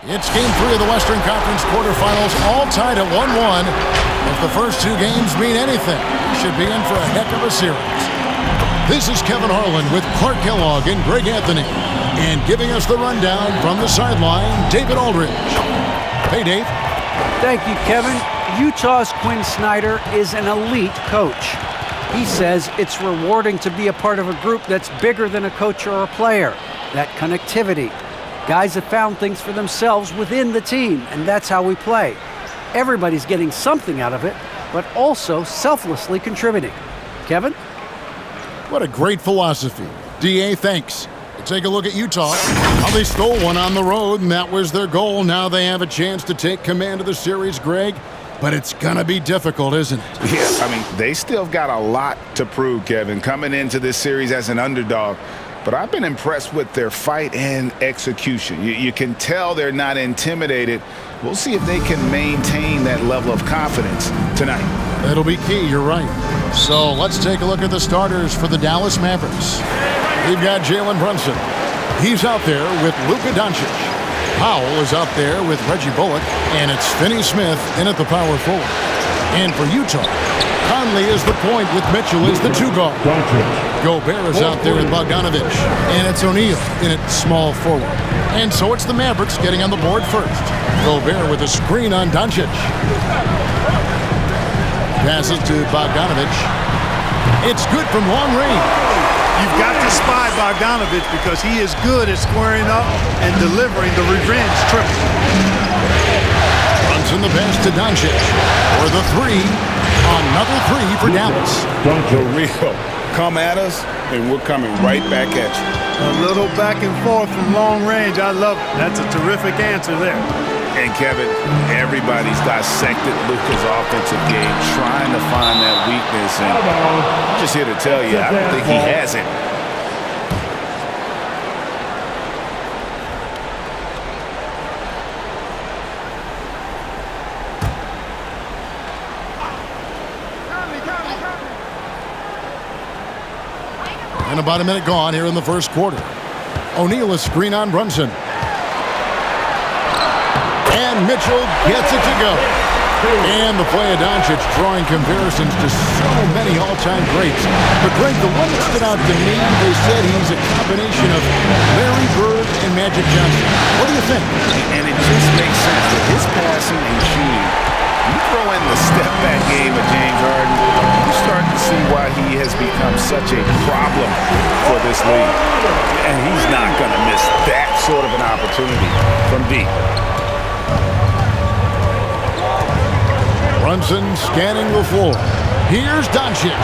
It's Game 3 of the Western Conference quarterfinals, all tied at 1-1. If the first two games mean anything, we should be in for a heck of a series. This is Kevin Harlan with Clark Kellogg and Greg Anthony. And giving us the rundown from the sideline, David Aldridge. Hey, Dave. Thank you, Kevin. Utah's Quinn Snyder is an elite coach. He says it's rewarding to be a part of a group that's bigger than a coach or a player. That connectivity. Guys have found things for themselves within the team, and that's how we play. Everybody's getting something out of it, but also selflessly contributing. Kevin? What a great philosophy. DA, thanks. Take a look at Utah. Well, they stole one on the road, and that was their goal. Now they have a chance to take command of the series, Greg. But it's going to be difficult, isn't it? Yeah, I mean, they still got a lot to prove, Kevin, coming into this series as an underdog. But I've been impressed with their fight and execution. You can tell they're not intimidated. We'll see if they can maintain that level of confidence tonight. That'll be key, you're right. So let's take a look at the starters for the Dallas Mavericks. We've got Jalen Brunson. He's out there with Luka Doncic. Powell is out there with Reggie Bullock. And it's Finney Smith in at the power forward. And for Utah, Conley is the point with Mitchell as the two guard. Gobert is out there with Bogdanovic. And it's O'Neal in at small forward. And so it's the Mavericks getting on the board first. Gobert with a screen on Doncic. Passes to Bogdanovic. It's good from long range. You've got to spy Bogdanovic because he is good at squaring up and delivering the revenge triple. Runs in the pass to Doncic for the three. Another three for Dallas. For real. Come at us, and we're coming right back at you. A little back and forth from long range. I love it. That's a terrific answer there. And, Kevin, everybody's dissected Luka's offensive game, trying to find that weakness. And I'm just here to tell you, I don't think he has it. And about a minute gone here in the first quarter. O'Neal is screen on Brunson. And Mitchell gets it to go. And the play of Doncic drawing comparisons to so many all-time greats. But Greg, the one that stood out to me, they said he's a combination of Larry Bird and Magic Johnson. What do you think? And it just makes sense with his passing and shooting. You throw in the step-back game of James Harden, you start to see why he has become such a problem for this league. And he's not going to miss that sort of an opportunity from deep. Brunson scanning the floor. Here's Doncic.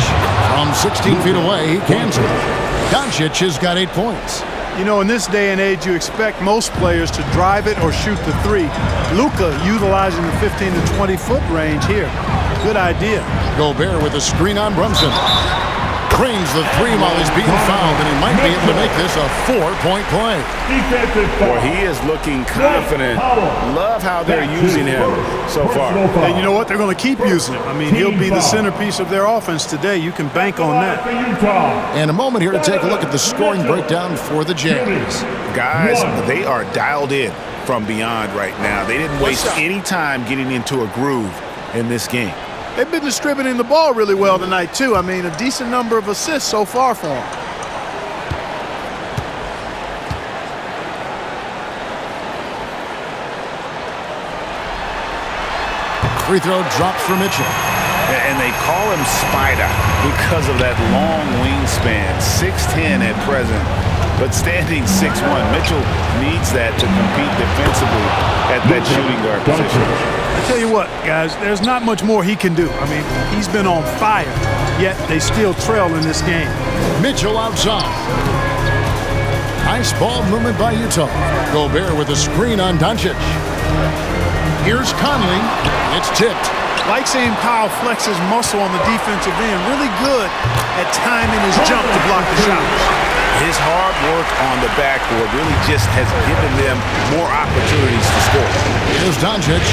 From 16 feet away, he cans it. Doncic has got 8 points. You know, in this day and age, you expect most players to drive it or shoot the three. Luka utilizing the 15 to 20-foot range here. Good idea. Gobert with a screen on Brunson. Cranes the three while he's being fouled, and he might be able to make this a 4-point play. Boy, he is looking confident. Love how they're using him so far. And you know what? They're going to keep using him. I mean, he'll be the centerpiece of their offense today. You can bank on that. And a moment here to take a look at the scoring breakdown for the Jazz. Guys, they are dialed in from beyond right now. They didn't waste any time getting into a groove in this game. They've been distributing the ball really well tonight, too. I mean, a decent number of assists so far for them. Free throw drops for Mitchell. And they call him Spider because of that long wingspan, 6'10" at present, but standing 6'1". Mitchell needs that to compete defensively at that shooting guard position. I tell you what, guys, there's not much more he can do. I mean, he's been on fire, yet they still trail in this game. Mitchell outside. Nice ball movement by Utah. Gobert with a screen on Doncic. Here's Conley. It's tipped. Like seeing Powell flex his muscle on the defensive end. Really good at timing his jump to block the shots. His hard work on the backboard really just has given them more opportunities to score. Here's Doncic.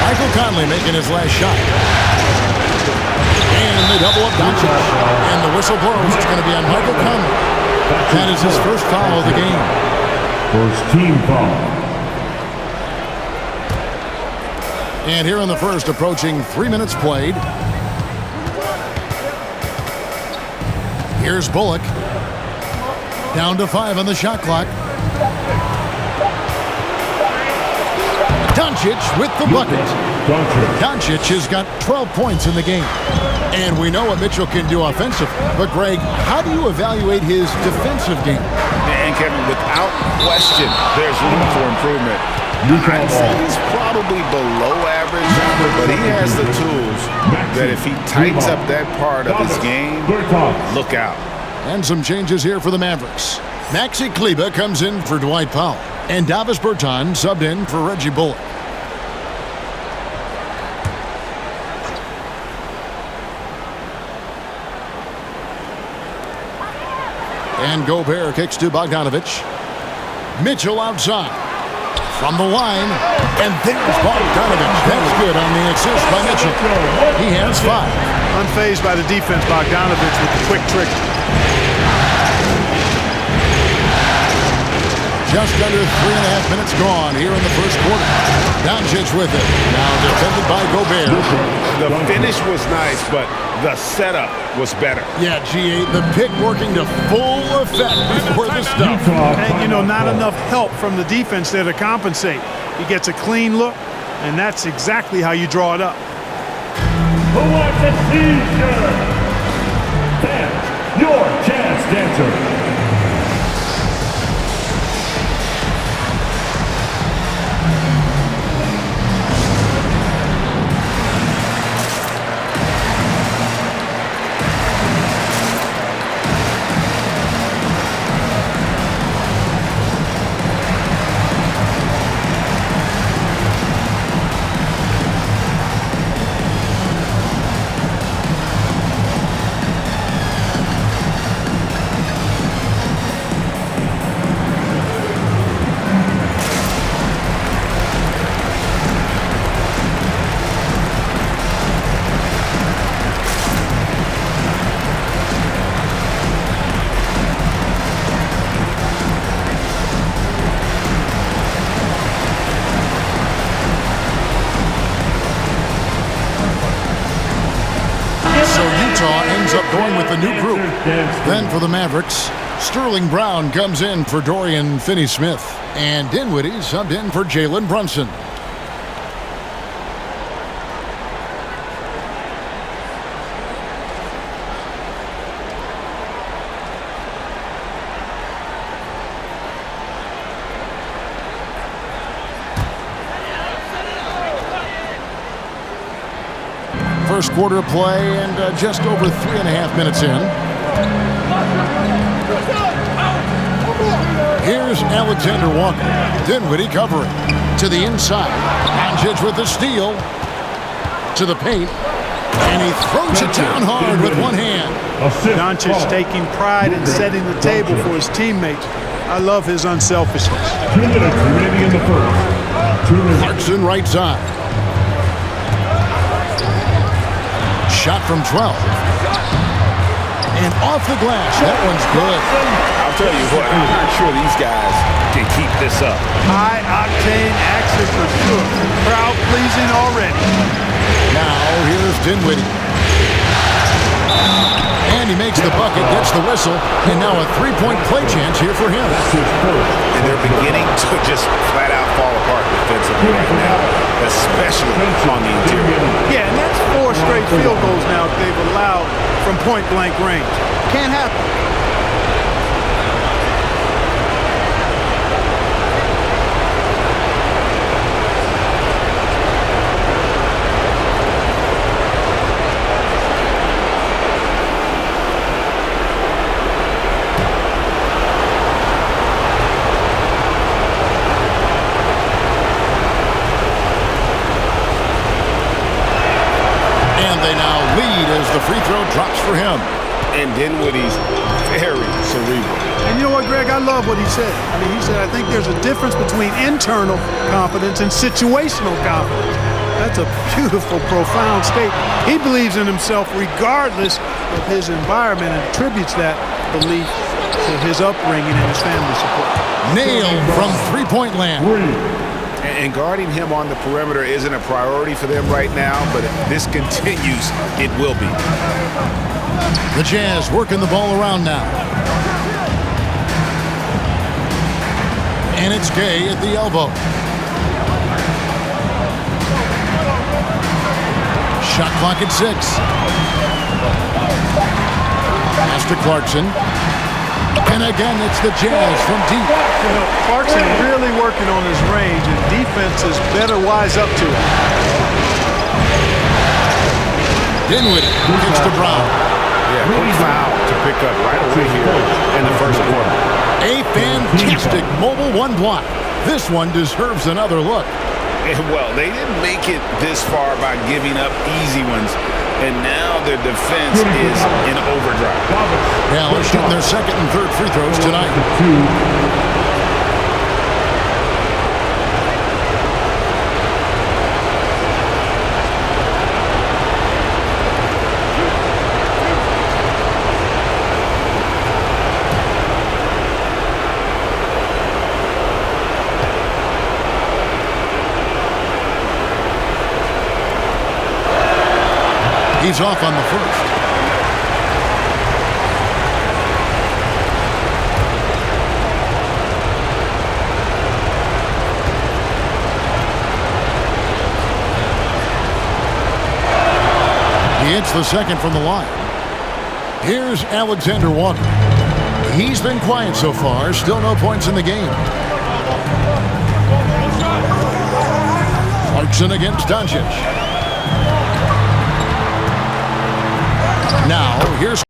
Michael Conley making his last shot. And they double up Doncic. And the whistle blows. It's going to be on Michael Conley. That is his first foul of the game. First team foul. And here in the first, approaching 3 minutes played. Here's Bullock. Down to 5 on the shot clock. Doncic with the bucket. Doncic has got 12 points in the game. And we know what Mitchell can do offensively. But, Greg, how do you evaluate his defensive game? And, Kevin, without question, there's room for improvement. I'd say he's probably below average, but he has the tools that if he tightens up that part of his game, look out. And some changes here for the Mavericks. Maxi Kleber comes in for Dwight Powell. And Davis Bertans subbed in for Reggie Bullock. And Gobert kicks to Bogdanovich. Mitchell outside. From the line. And there's Bogdanovich. That's good on the assist by Mitchell. He has 5. Unfazed by the defense, Bogdanovich with the quick trick. Just under 3.5 minutes gone here in the first quarter. Doncic with it. Now defended by Gobert. The finish was nice, but the setup was better. Yeah, G8, the pick working to full effect before the stuff. And, you know, not enough help from the defense there to compensate. He gets a clean look, and that's exactly how you draw it up. Who wants a t-shirt? That's your chance, dancer. Going with the new group. Then for the Mavericks, Sterling Brown comes in for Dorian Finney-Smith. And Dinwiddie subbed in for Jalen Brunson. First quarter play and just over 3.5 minutes in. Here's Alexander Walker. Dinwiddie covering. To the inside. Doncic with the steal. To the paint. And he throws it down hard with one hand. Doncic taking pride in setting the table for his teammates. I love his unselfishness. 2 minutes remaining in the first. 2 minutes. Clarkson right side. Shot from 12. And off the glass. That one's good. I'll tell you what, I'm not sure these guys can keep this up. High-octane action for sure. Crowd-pleasing already. Now, here's Dinwiddie. And he makes the bucket, gets the whistle, and now a three-point play chance here for him. And they're beginning to just flat-out fall apart defensively right now, especially on the interior. Yeah, and that's 4 straight field goals now they've allowed from point-blank range. Can't happen. The free throw drops for him. And Dinwiddie's very cerebral. And you know what, Greg? I love what he said. I mean, he said, I think there's a difference between internal confidence and situational confidence. That's a beautiful, profound statement. He believes in himself regardless of his environment and attributes that belief to his upbringing and his family support. Nailed from three-point land. And guarding him on the perimeter isn't a priority for them right now, but if this continues, it will be. The Jazz working the ball around now. And it's Gay at the elbow. Shot clock at 6. Pass to Clarkson. And again, it's the Jazz from deep. You know, Clarkson really working on his range, and defenses better wise up to it. Dinwiddie gets to Brown. Yeah, quick foul to pick up right away here in the first quarter. A fantastic mobile one block. This one deserves another look. Well, they didn't make it this far by giving up easy ones, and now their defense is in overdrive. Dallas shooting their second and third free throws tonight. He's off on the first. He hits the second from the line. Here's Alexander Walker. He's been quiet so far. Still no points in the game. Clarkson against Doncic. Now, here's